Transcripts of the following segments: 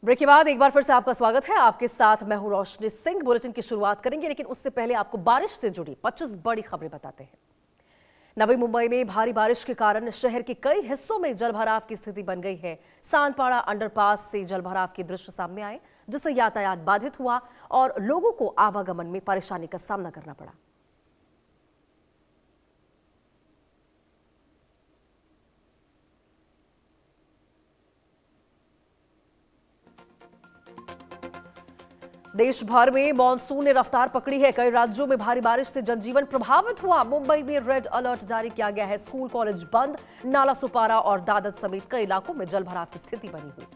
Break के बाद एक बार फिर से आपका स्वागत है। आपके साथ मैं हूं रोशनी सिंह। बुलेटिन की शुरुआत करेंगे, लेकिन उससे पहले आपको बारिश से जुड़ी 25 बड़ी खबरें बताते हैं। नवी मुंबई में भारी बारिश के कारण शहर के कई हिस्सों में जलभराव की स्थिति बन गई है। सांडपाड़ा अंडरपास से जलभराव के दृश्य सामने आए, जिससे यातायात बाधित हुआ और लोगों को आवागमन में परेशानी का सामना करना पड़ा। देश भर में मानसून ने रफ्तार पकड़ी है। कई राज्यों में भारी बारिश से जनजीवन प्रभावित हुआ। मुंबई में रेड अलर्ट जारी किया गया है। स्कूल कॉलेज बंद। नाला सुपारा और दादर समेत कई इलाकों में जलभराव की स्थिति बनी हुई।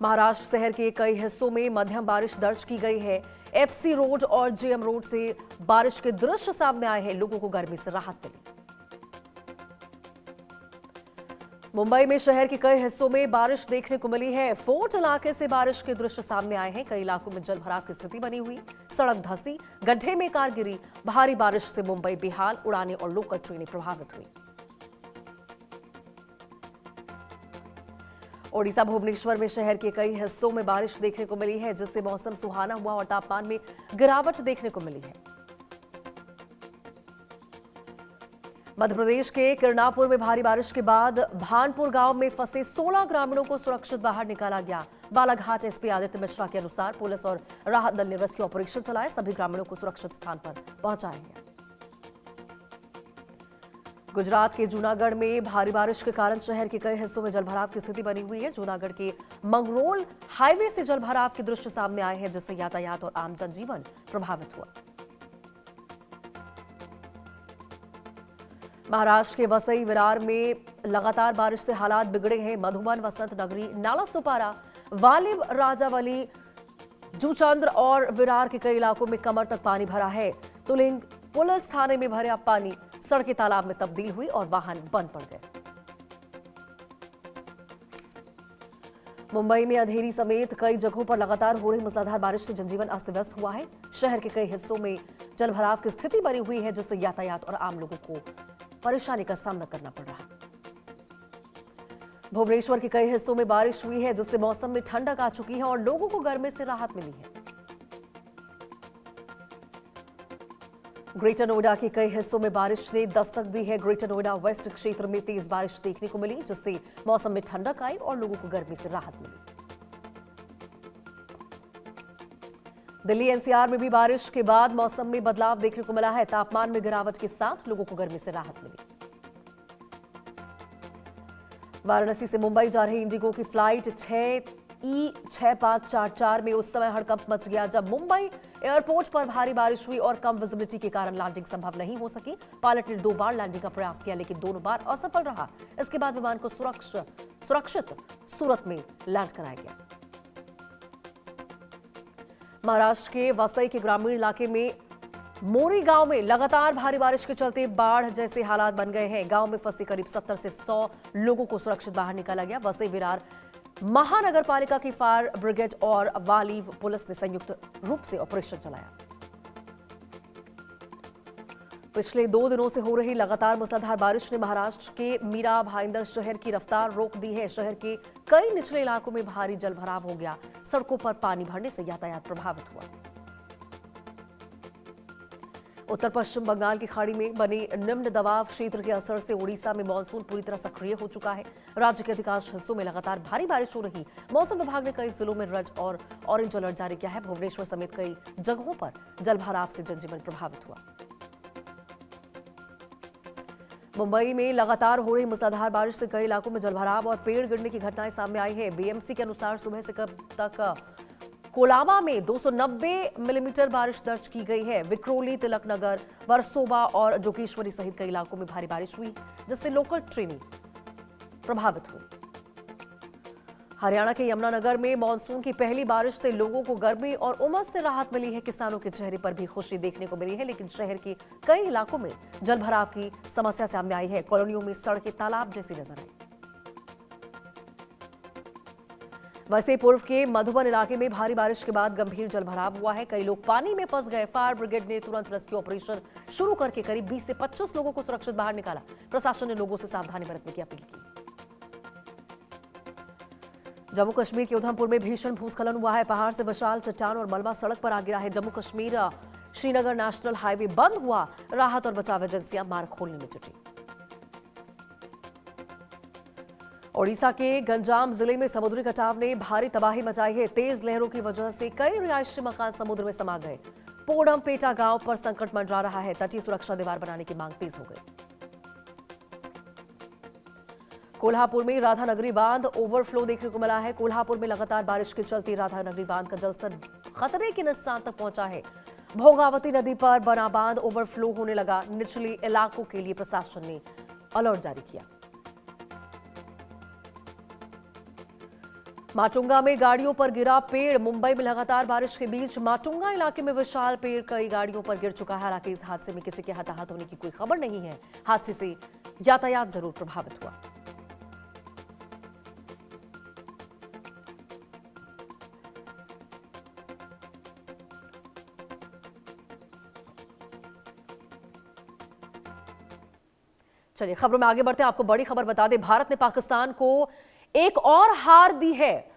महाराष्ट्र शहर के कई हिस्सों में मध्यम बारिश दर्ज की गई है। एफसी रोड और जेएम रोड से बारिश के दृश्य सामने आए हैं। लोगों को गर्मी से राहत मिली। मुंबई में शहर के कई हिस्सों में बारिश देखने को मिली है। फोर्ट इलाके से बारिश के दृश्य सामने आए हैं। कई इलाकों में जलभराव की स्थिति बनी हुई। सड़क धंसी, गड्ढे में कार गिरी। भारी बारिश से मुंबई बेहाल। उड़ानें और लोकल ट्रेनें प्रभावित हुई। ओडिशा भुवनेश्वर में शहर के कई हिस्सों में बारिश देखने को मिली है, जिससे मौसम सुहाना हुआ और तापमान में गिरावट देखने को मिली है। मध्य प्रदेश के किरणापुर में भारी बारिश के बाद भानपुर गांव में फंसे 16 ग्रामीणों को सुरक्षित बाहर निकाला गया। बालाघाट एसपी आदित्य मिश्रा के अनुसार पुलिस और राहत दल ने रेस्क्यू ऑपरेशन चलाए। सभी ग्रामीणों को सुरक्षित स्थान पर पहुंचाया गया। गुजरात के जूनागढ़ में भारी बारिश के कारण शहर के कई हिस्सों में जलभराव की स्थिति बनी हुई है। जूनागढ़ के मंगरोल हाईवे से जलभराव के दृश्य सामने आए हैं, जिससे यातायात और आम जनजीवन प्रभावित हुआ। महाराष्ट्र के वसई विरार में लगातार बारिश से हालात बिगड़े हैं। मधुबन, वसंत नगरी, नाला सुपारा, वालिब, राजावली, जूचंद्र और विरार के कई इलाकों में कमर तक पानी भरा है। तुलिंग पुलिस थाने में भरे पानी सड़कें तालाब में तब्दील हुई और वाहन बंद पड़ गए। मुंबई में अंधेरी समेत कई जगहों पर लगातार हो रही मूसलाधार बारिश से जनजीवन अस्त व्यस्त हुआ है। शहर के कई हिस्सों में जलभराव की स्थिति बनी हुई है, जिससे यातायात और आम लोगों को परेशानी का सामना करना पड़ रहा है। भुवनेश्वर के कई हिस्सों में बारिश हुई है, जिससे मौसम में ठंडक आ चुकी है और लोगों को गर्मी से राहत मिली है। ग्रेटर नोएडा के कई हिस्सों में बारिश ने दस्तक दी है। ग्रेटर नोएडा वेस्ट क्षेत्र में तेज बारिश देखने को मिली, जिससे मौसम में ठंडक आई और लोगों को गर्मी से राहत मिली। दिल्ली एनसीआर में भी बारिश के बाद मौसम में बदलाव देखने को मिला है। तापमान में गिरावट के साथ लोगों को गर्मी से राहत मिली। वाराणसी से मुंबई जा रही इंडिगो की फ्लाइट 6E6544 में उस समय हड़कंप मच गया, जब मुंबई एयरपोर्ट पर भारी बारिश हुई और कम विजिबिलिटी के कारण लैंडिंग संभव नहीं हो सकी। पायलट ने 2 बार लैंडिंग का प्रयास किया, लेकिन दोनों बार असफल रहा। इसके बाद विमान को सुरक्षित सूरत में लैंड कराया गया। महाराष्ट्र के वसई के ग्रामीण इलाके में मोरी गांव में लगातार भारी बारिश के चलते बाढ़ जैसे हालात बन गए हैं। गांव में फंसे करीब 70 से 100 लोगों को सुरक्षित बाहर निकाला गया। वसई विरार महानगर पालिका की फायर ब्रिगेड और वालीव पुलिस ने संयुक्त रूप से ऑपरेशन चलाया। पिछले 2 दिनों से हो रही लगातार मूसलाधार बारिश ने महाराष्ट्र के मीरा भाईंदर शहर की रफ्तार रोक दी है। शहर के कई निचले इलाकों में भारी जलभराव हो गया। सड़कों पर पानी भरने से यातायात प्रभावित हुआ। उत्तर पश्चिम बंगाल की खाड़ी में बने निम्न दबाव क्षेत्र के असर से ओडिशा में मानसून पूरी तरह सक्रिय हो चुका है। राज्य के अधिकांश हिस्सों में लगातार भारी बारिश हो रही। मौसम विभाग ने कई जिलों में रेड और ऑरेंज अलर्ट जारी किया है। भुवनेश्वर समेत कई जगहों पर जलभराव से जनजीवन प्रभावित हुआ। मुंबई में लगातार हो रही मूसलाधार बारिश से कई इलाकों में जलभराव और पेड़ गिरने की घटनाएं सामने आई है। बीएमसी के अनुसार सुबह से कब तक कोलाबा में 290 मिलीमीटर बारिश दर्ज की गई है। विक्रोली, तिलकनगर, वर्सोवा और जोगेश्वरी सहित कई इलाकों में भारी बारिश हुई, जिससे लोकल ट्रेनें प्रभावित हुई। हरियाणा के यमुनानगर में मानसून की पहली बारिश से लोगों को गर्मी और उमस से राहत मिली है। किसानों के चेहरे पर भी खुशी देखने को मिली है, लेकिन शहर के कई इलाकों में जलभराव की समस्या सामने आई है। कॉलोनियों में सड़कें तालाब जैसी नजर आई। वैसे पूर्व के मधुबन इलाके में भारी बारिश के बाद गंभीर जलभराव हुआ है। कई लोग पानी में फंस गए। फायर ब्रिगेड ने तुरंत रेस्क्यू ऑपरेशन शुरू करके करीब 20 से 25 लोगों को सुरक्षित बाहर निकाला। प्रशासन ने लोगों से सावधानी बरतने की अपील की। जम्मू कश्मीर के उधमपुर में भीषण भूस्खलन हुआ है। पहाड़ से विशाल चट्टान और मलबा सड़क पर आ गिरा है। जम्मू कश्मीर श्रीनगर नेशनल हाईवे बंद हुआ। राहत और बचाव एजेंसियां मार्ग खोलने में जुटी। ओडिशा के गंजाम जिले में समुद्री कटाव ने भारी तबाही मचाई है। तेज लहरों की वजह से कई रिहायशी मकान समुद्र में समा गए। पोडमपेटा गांव पर संकट मंडरा रहा है। तटीय सुरक्षा दीवार बनाने की मांग तेज हो गई। कोल्हापुर में राधानगरी बांध ओवरफ्लो देखने को मिला है। कोल्हापुर में लगातार बारिश के चलते राधानगरी बांध का जलस्तर खतरे के निशान तक पहुंचा है। भोगावती नदी पर बना बांध ओवरफ्लो होने लगा। निचले इलाकों के लिए प्रशासन ने अलर्ट जारी किया। माटुंगा में गाड़ियों पर गिरा पेड़। मुंबई में लगातार बारिश के बीच माटुंगा इलाके में विशाल पेड़ कई गाड़ियों पर गिर चुका है। हालांकि इस हादसे में किसी के हताहत होने की कोई खबर नहीं है। हादसे से यातायात जरूर प्रभावित हुआ। चलिए खबरों में आगे बढ़ते हैं। आपको बड़ी खबर बता दें, भारत ने पाकिस्तान को एक और हार दी है।